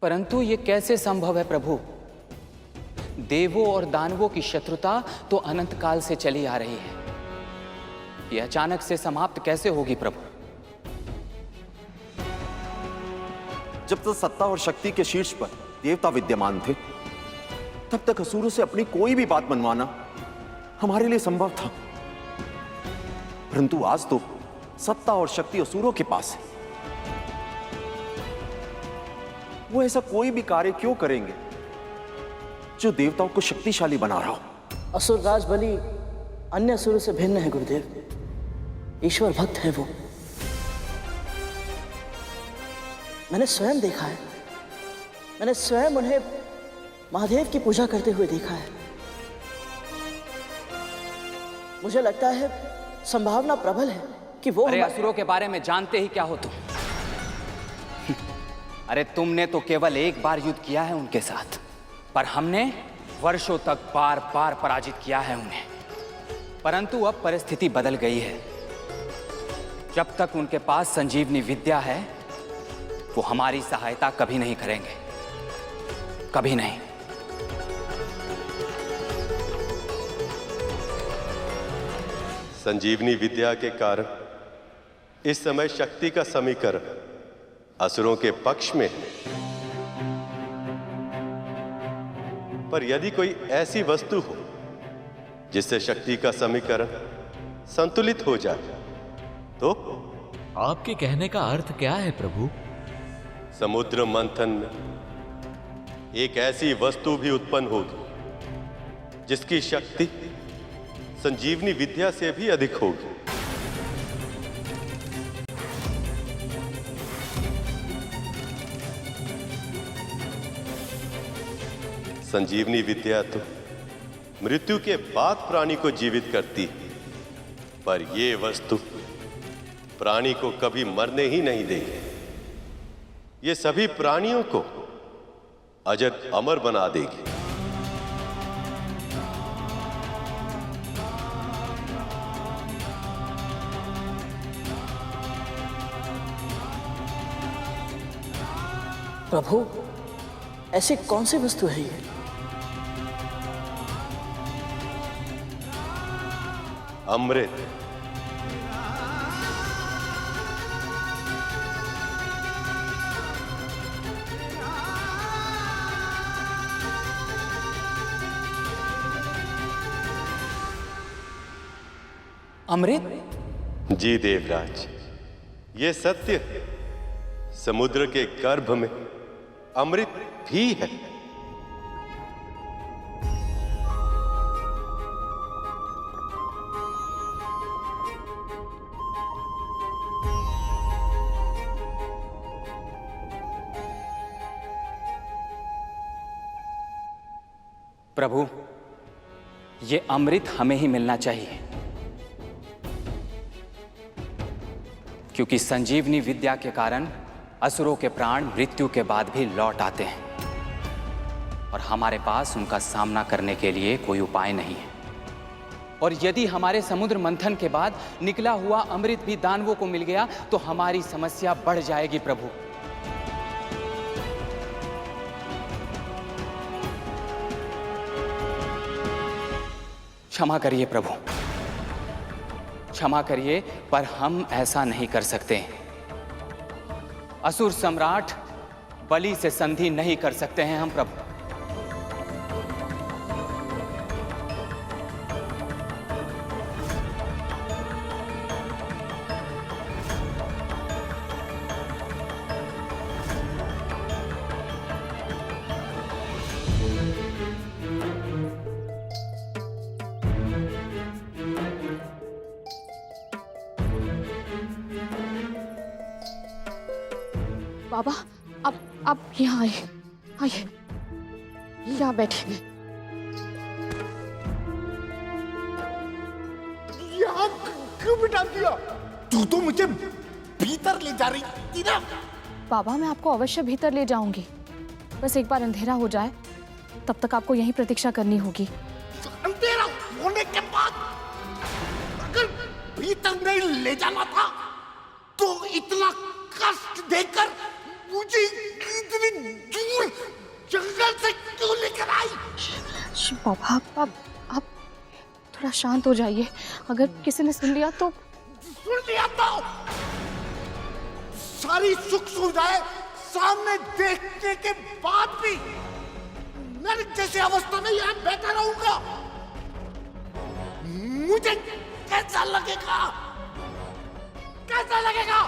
परंतु ये कैसे संभव है प्रभु? देवों और दानवों की शत्रुता तो अनंत काल से चली आ रही है। ये अचानक से समाप्त कैसे होगी प्रभु? जब तक सत्ता और शक्ति के शीर्ष पर देवता विद्यमान थे, तब तक असुरों से अपनी कोई भी बात मनवाना हमारे लिए संभव था। परंतु आज तो सत्ता और शक्ति असुरों के पास है। वो ऐसा कोई भी कार्य क्यों करेंगे जो देवताओं को शक्तिशाली बना रहा हो? असुर राज बलि अन्य असुरों से भिन्न है गुरुदेव। ईश्वर भक्त है वो। मैंने स्वयं देखा है। मैंने स्वयं उन्हें महादेव की पूजा करते हुए देखा है। मुझे लगता है संभावना प्रबल है कि वो अरे असुरों के बारे में जानते ही क्या हो तुम? अरे तुमने तो केवल एक बार युद्ध किया है उनके साथ, पर हमने वर्षों तक बार बार पराजित किया है उन्हें। परंतु अब परिस्थिति बदल गई है। जब तक उनके पास संजीवनी विद्या है, वो हमारी सहायता कभी नहीं करेंगे, कभी नहीं। संजीवनी विद्या के कारण इस समय शक्ति का समीकरण असुरों के पक्ष में है। पर यदि कोई ऐसी वस्तु हो जिससे शक्ति का समीकरण संतुलित हो जाए, तो आपके कहने का अर्थ क्या है प्रभु? समुद्र मंथन में एक ऐसी वस्तु भी उत्पन्न होगी जिसकी शक्ति संजीवनी विद्या से भी अधिक होगी। संजीवनी विद्या तो मृत्यु के बाद प्राणी को जीवित करती है, पर यह वस्तु प्राणी को कभी मरने ही नहीं देगी। ये सभी प्राणियों को अजर अमर बना देगी। प्रभु, ऐसी कौन सी वस्तु है ये? अमृत। अमृत? जी देवराज, ये सत्य है। समुद्र के गर्भ में अमृत भी है। प्रभु, ये अमृत हमें ही मिलना चाहिए, क्योंकि संजीवनी विद्या के कारण असुरों के प्राण मृत्यु के बाद भी लौट आते हैं और हमारे पास उनका सामना करने के लिए कोई उपाय नहीं है। और यदि हमारे समुद्र मंथन के बाद निकला हुआ अमृत भी दानवों को मिल गया तो हमारी समस्या बढ़ जाएगी प्रभु। क्षमा करिए प्रभु, क्षमा करिए, पर हम ऐसा नहीं कर सकते। असुर सम्राट बलि से संधि नहीं कर सकते हैं हम प्रभु। बाबा, आप यहाँ आइए, आइए, यहाँ बैठिए। यहाँ क्यों बिठा दिया? तू तो मुझे भीतर ले जा रही थी ना। बाबा, मैं आपको अवश्य भीतर ले जाऊंगी, बस एक बार अंधेरा हो जाए, तब तक आपको यहीं प्रतीक्षा करनी होगी। अंधेरा होने के बाद अगर भीतर नहीं ले जाना था तो इतना कष्ट देकर मुझे इतनी दूर बाबा आप थोड़ा शांत हो जाइए। अगर किसी ने सुन लिया तो। सुन लिया तो सारी सुख सुविधाएं सामने देखने के बाद भी नरक जैसी अवस्था में यहां बैठा रहूंगा। मुझे कैसा लगेगा? कैसा लगेगा?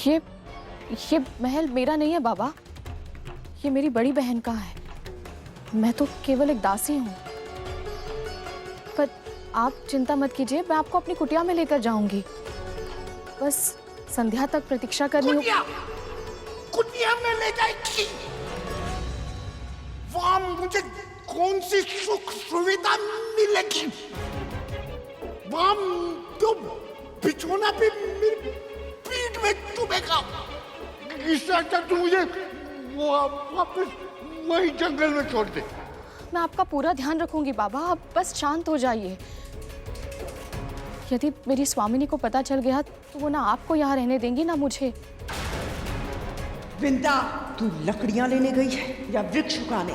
ये महल मेरा नहीं है बाबा, ये मेरी बड़ी बहन का है। मैं तो केवल एक दासी हूँ। पर आप चिंता मत कीजिए, मैं आपको अपनी कुटिया में लेकर जाऊंगी। बस संध्या तक प्रतीक्षा करनी होगी। कुटिया में ले जाएगी? वहां मुझे कौन सी सुख सुविधा मिलेगी? वहां तो बिछोना भी मेरी पीठ में चुभेगा। इससे अच्छा तू मुझे वापस वही जंगल में छोड़ दे। मैं आपका पूरा ध्यान रखूंगी बाबा, आप बस शांत हो जाइए। यदि मेरी स्वामिनी को पता चल गया तो वो ना आपको यहाँ रहने देंगी ना मुझे। विंदा, तू लकड़ियां लेने गई है या वृक्ष उगाने?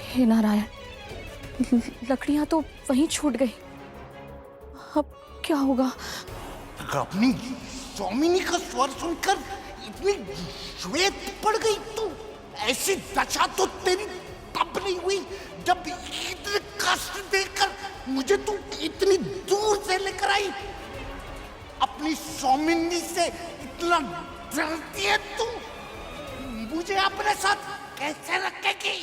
हे नारायण, लकड़ियां तो वहीं छूट गई। अब क्या होगा? अपनी स्वामिनी का स्वर सुनकर इतनी श्वेत पड़ गई तू। ऐसी दशा तो तेरी तब नहीं हुई जब इतने कष्ट देकर मुझे तू इतनी दूर से लेकर आई। अपनी स्वामिनी से इतना डरती है तू, मुझे अपने साथ कैसे रखेगी?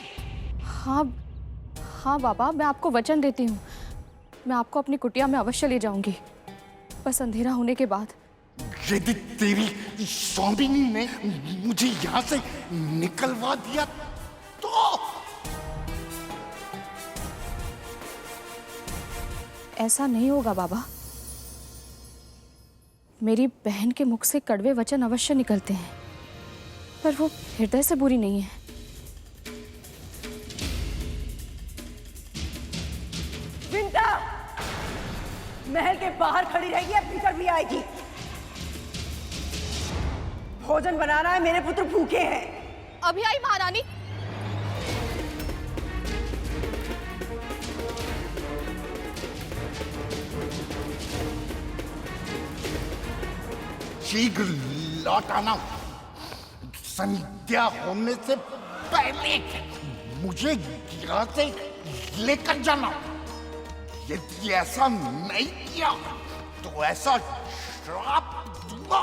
हाँ बाबा, मैं आपको वचन देती हूँ, मैं आपको अपनी कुटिया में अवश्य ले जाऊंगी, बस अंधेरा होने के बाद। यदि तेरी स्वामिनी ने मुझे यहाँ से निकलवा दिया तो? ऐसा नहीं होगा बाबा, मेरी बहन के मुख से कड़वे वचन अवश्य निकलते हैं, पर वो हृदय से बुरी नहीं है। विंदा, महल के बाहर खड़ी रहेगी या भीतर भी आएगी? भोजन बनाना है, मेरे पुत्र भूखे हैं। अभी आई महारानी। शीघ्र लौट आना। संध्या होने से पहले मुझे यहाँ से लेकर जाना। यदि ऐसा नहीं किया तो ऐसा श्राप दूंगा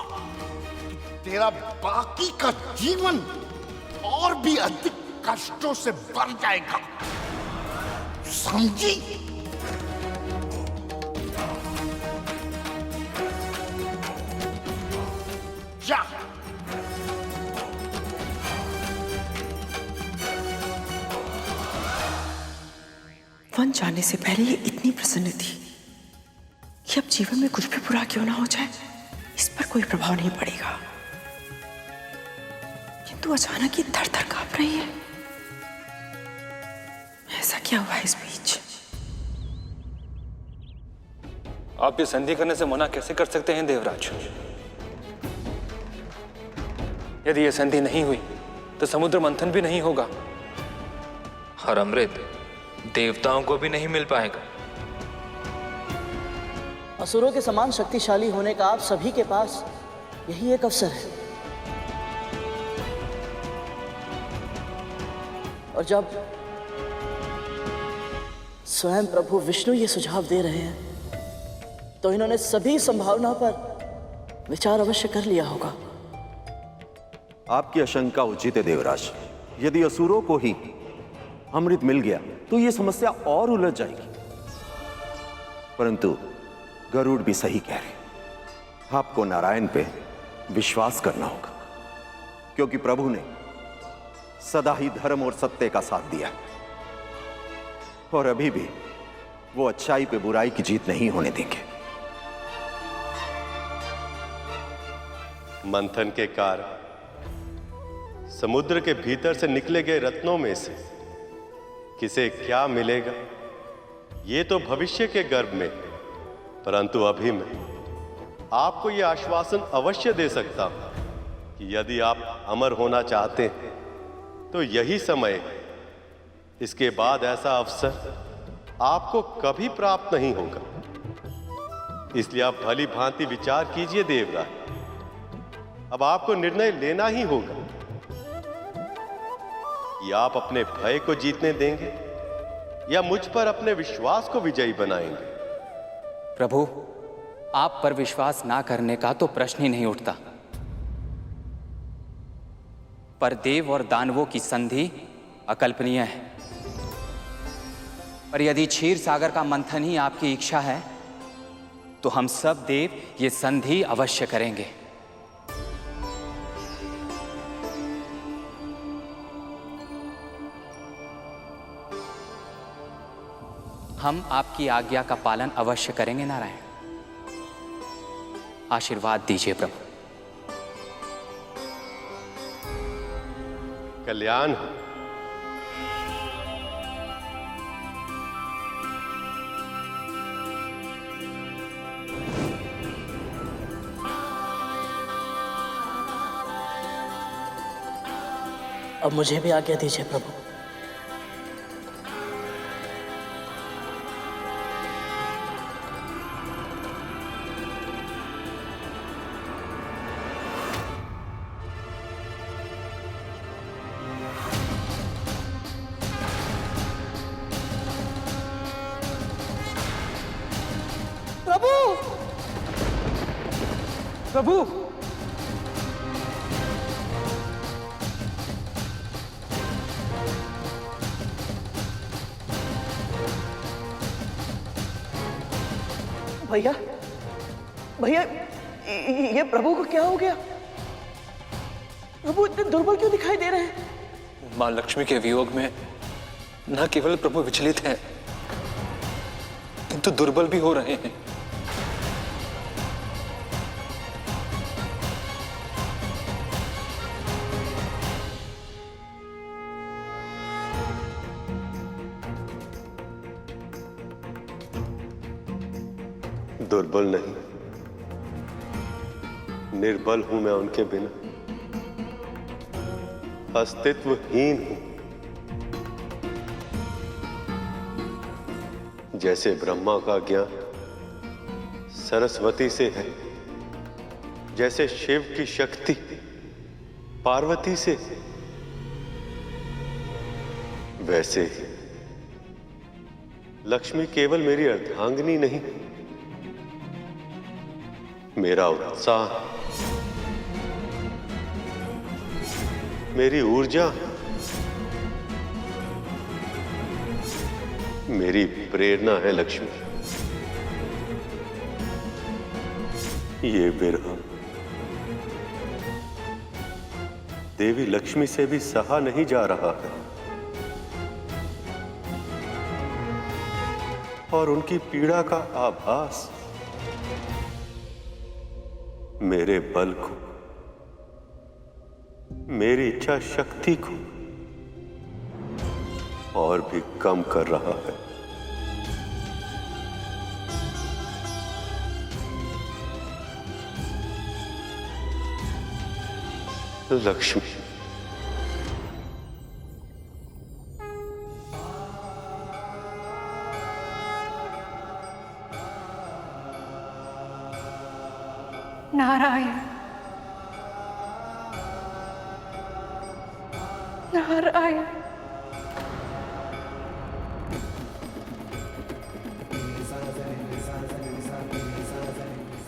कि तेरा बाकी का जीवन और भी अधिक कष्टों से भर जाएगा, समझी? जा। वन जाने से पहले ये इतनी प्रसन्न थी कि अब जीवन में कुछ भी बुरा क्यों ना हो जाए, इस पर कोई प्रभाव नहीं पड़ेगा। किंतु अचानक ये थर थर कांप रही है। ऐसा क्या हुआ इस बीच? आप ये संधि करने से मना कैसे कर सकते हैं देवराज? यदि ये संधि नहीं हुई तो समुद्र मंथन भी नहीं होगा और अमृत देवताओं को भी नहीं मिल पाएगा। असुरों के समान शक्तिशाली होने का आप सभी के पास यही एक अवसर है। और जब स्वयं प्रभु विष्णु ये सुझाव दे रहे हैं तो इन्होंने सभी संभावना पर विचार अवश्य कर लिया होगा। आपकी आशंका उचित है देवराज। यदि असुरों को ही अमृत मिल गया तो यह समस्या और उलझ जाएगी। परंतु गरुड़ भी सही कह रहे। आपको नारायण पे विश्वास करना होगा, क्योंकि प्रभु ने सदा ही धर्म और सत्य का साथ दिया और अभी भी वो अच्छाई पे बुराई की जीत नहीं होने देंगे। मंथन के कारण समुद्र के भीतर से निकले गए रत्नों में से किसे क्या मिलेगा ये तो भविष्य के गर्भ में, परंतु अभी मैं आपको यह आश्वासन अवश्य दे सकता हूं कि यदि आप अमर होना चाहते हैं तो यही समय है। इसके बाद ऐसा अवसर आपको कभी प्राप्त नहीं होगा। इसलिए आप भली भांति विचार कीजिए देवराज। अब आपको निर्णय लेना ही होगा कि आप अपने भय को जीतने देंगे या मुझ पर अपने विश्वास को विजयी बनाएंगे। प्रभु, आप पर विश्वास ना करने का तो प्रश्न ही नहीं उठता, पर देव और दानवों की संधि अकल्पनीय है। पर यदि क्षीर सागर का मंथन ही आपकी इच्छा है तो हम सब देव ये संधि अवश्य करेंगे। हम आपकी आज्ञा का पालन अवश्य करेंगे नारायण। आशीर्वाद दीजिए प्रभु। कल्याण हो। अब मुझे भी आज्ञा दीजिए प्रभु। प्रभु, भैया भैया, ये प्रभु को क्या हो गया? प्रभु इतने दुर्बल क्यों दिखाई दे रहे हैं? मां लक्ष्मी के वियोग में न केवल प्रभु विचलित हैं, किंतु दुर्बल भी हो रहे हैं। दुर्बल नहीं, निर्बल हूं मैं उनके बिना, अस्तित्वहीन हूं। जैसे ब्रह्मा का ज्ञान सरस्वती से है, जैसे शिव की शक्ति पार्वती से, वैसे ही लक्ष्मी केवल मेरी अर्धांगिनी नहीं, मेरा उत्साह, मेरी ऊर्जा, मेरी प्रेरणा है लक्ष्मी। ये विरह देवी लक्ष्मी से भी सहा नहीं जा रहा है और उनकी पीड़ा का आभास मेरे बल को, मेरी इच्छा शक्ति को और भी कम कर रहा है। लक्ष्मी, नारायण, नारायण।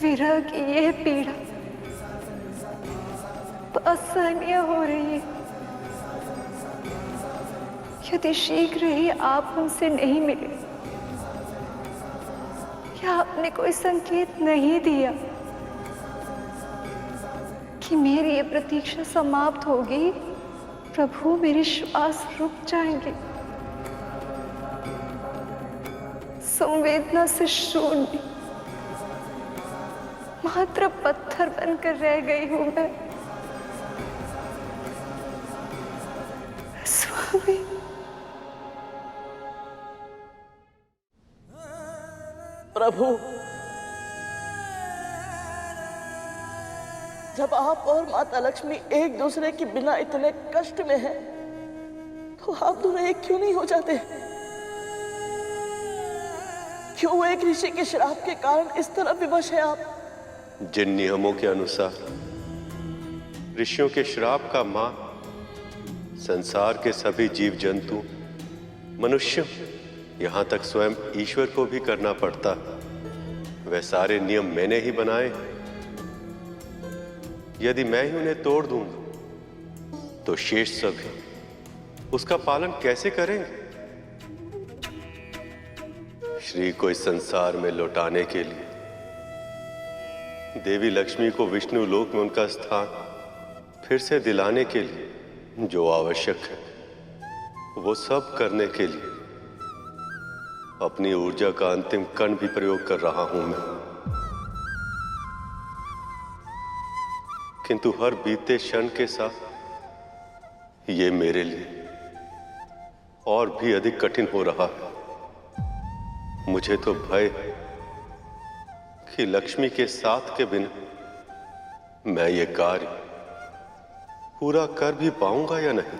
विरह की यह पीड़ा असहनीय हो रही है। यदि शीघ्र ही आप हमसे नहीं मिले या आपने कोई संकेत नहीं दिया कि मेरी ये प्रतीक्षा समाप्त होगी, प्रभु मेरे श्वास रुक जाएंगे। संवेदना से शून्य, मात्र पत्थर बनकर रह गई हूं मैं। स्वामी, प्रभु, जब आप और माता लक्ष्मी एक दूसरे के बिना इतने कष्ट में हैं, तो आप दोनों एक क्यों नहीं हो जाते? क्यों एक ऋषि के श्राप के कारण इस तरह विवश है आप? जिन नियमों के अनुसार ऋषियों के श्राप का मान संसार के सभी जीव जंतु, मनुष्य, यहां तक स्वयं ईश्वर को भी करना पड़ता, वह सारे नियम मैंने ही बनाए। यदि मैं ही उन्हें तोड़ दूंगा तो शेष सभी उसका पालन कैसे करेंगे? श्री को इस संसार में लौटाने के लिए, देवी लक्ष्मी को विष्णु लोक में उनका स्थान फिर से दिलाने के लिए जो आवश्यक है, वो सब करने के लिए अपनी ऊर्जा का अंतिम कण भी प्रयोग कर रहा हूं मैं। किंतु हर बीते क्षण के साथ ये मेरे लिए और भी अधिक कठिन हो रहा है। मुझे तो भय है कि लक्ष्मी के साथ के बिना मैं ये कार्य पूरा कर भी पाऊंगा या नहीं।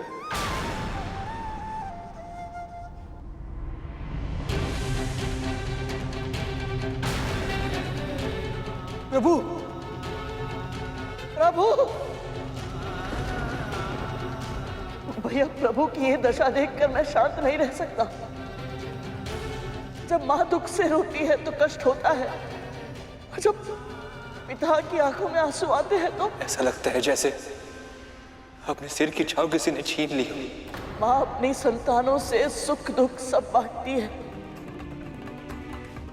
प्रभु, प्रभु, भैया, प्रभु की ये दशा देखकर मैं शांत नहीं रह सकता। जब मां दुख से रोती है तो कष्ट होता है, और जब पिता की आंखों में आंसू आते हैं तो ऐसा लगता है जैसे अपने सिर की छाव किसी ने छीन ली हो। मां अपनी संतानों से सुख दुख सब बांटती है,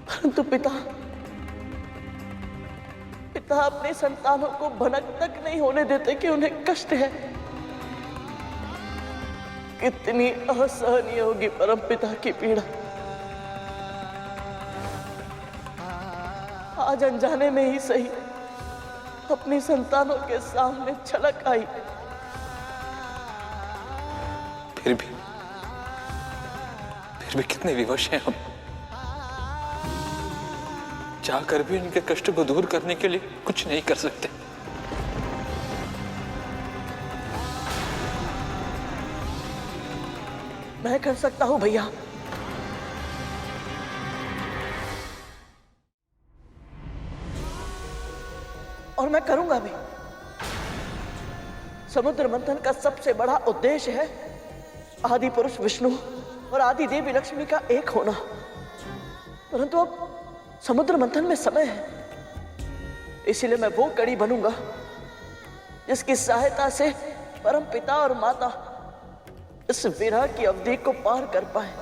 परंतु पिता अपनी संतानों को भनक तक नहीं होने देते कि उन्हें कष्ट है। कितनी असहनीय होगी परम पिता की पीड़ा। आज अनजाने में ही सही अपनी संतानों के सामने छलक आई, फिर भी कितने विवश हैं हम। चाहकर भी इनके कष्ट को दूर करने के लिए कुछ नहीं कर सकते। मैं कर सकता हूं भैया। और मैं करूंगा भी। समुद्र मंथन का सबसे बड़ा उद्देश्य है आदि पुरुष विष्णु और आदि देवी लक्ष्मी का एक होना। परंतु अब समुद्र मंथन में समय है, इसीलिए मैं वो कड़ी बनूंगा जिसकी सहायता से परम पिता और माता इस विरह की अवधि को पार कर पाए।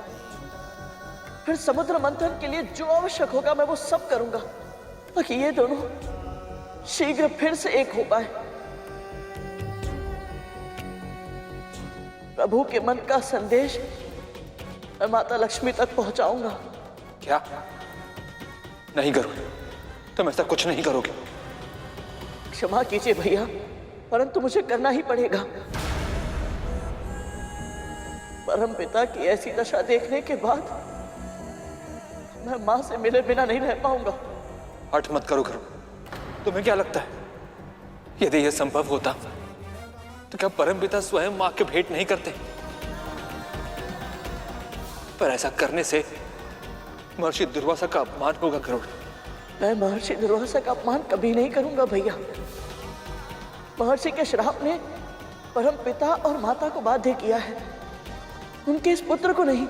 फिर समुद्र मंथन के लिए जो आवश्यक होगा मैं वो सब करूंगा, ताकि ये दोनों शीघ्र फिर से एक हो पाए। प्रभु के मन का संदेश मैं माता लक्ष्मी तक पहुंचाऊंगा। क्या? नहीं गरुड़, तुम ऐसा कुछ नहीं करोगे। क्षमा कीजिए भैया, परंतु मुझे करना ही पड़ेगा। परम पिता की ऐसी दशा देखने के बाद मैं मां से मिले बिना नहीं रह पाऊंगा। हठ मत करो गरुड़। तुम्हें क्या लगता है, यदि यह संभव होता तो क्या परम पिता स्वयं मां के भेंट नहीं करते? पर ऐसा करने से महर्षि दुर्वासा का अपमान होगा गरुड़। मैं महर्षि दुर्वासा का अपमान कभी नहीं करूंगा भैया। महर्षि के श्राप ने परम पिता और माता को बाध्य किया है, उनके इस पुत्र को नहीं।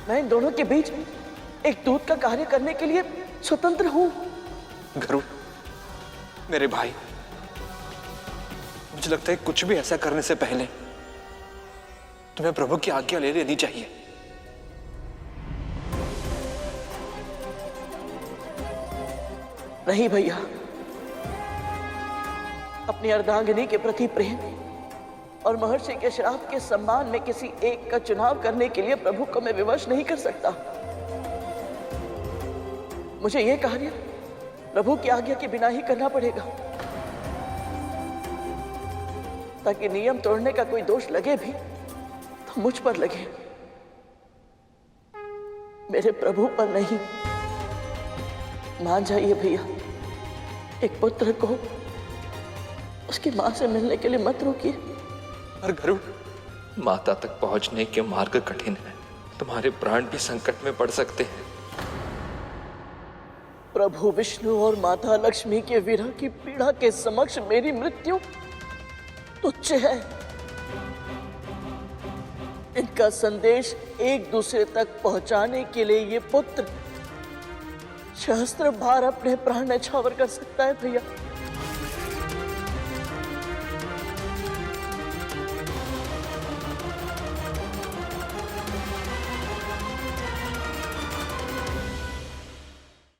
मैं इन दोनों के बीच एक दूत का कार्य करने के लिए स्वतंत्र हूं। गरुड़, मेरे भाई, मुझे लगता है कुछ भी ऐसा करने से पहले तुम्हें प्रभु की आज्ञा ले लेनी चाहिए। नहीं भैया, अपनी अर्धांगिनी के प्रति प्रेम और महर्षि के श्राप के सम्मान में किसी एक का चुनाव करने के लिए प्रभु को मैं विवश नहीं कर सकता। मुझे यह कार्य प्रभु की आज्ञा के बिना ही करना पड़ेगा, ताकि नियम तोड़ने का कोई दोष लगे भी तो मुझ पर लगे, मेरे प्रभु पर नहीं। मान जाइए भैया, एक पुत्र को उसकी मां से मिलने के लिए मत रोकिए। पर गरुड़, माता तक पहुंचने के मार्ग कठिन है। तुम्हारे प्राण भी संकट में पड़ सकते हैं। प्रभु विष्णु और माता लक्ष्मी के विरह की पीड़ा के समक्ष मेरी मृत्यु तुच्छ है। इनका संदेश एक दूसरे तक पहुंचाने के लिए ये पुत्र सहस्त्र बार अपने प्राण न्यौछावर कर सकता है भैया।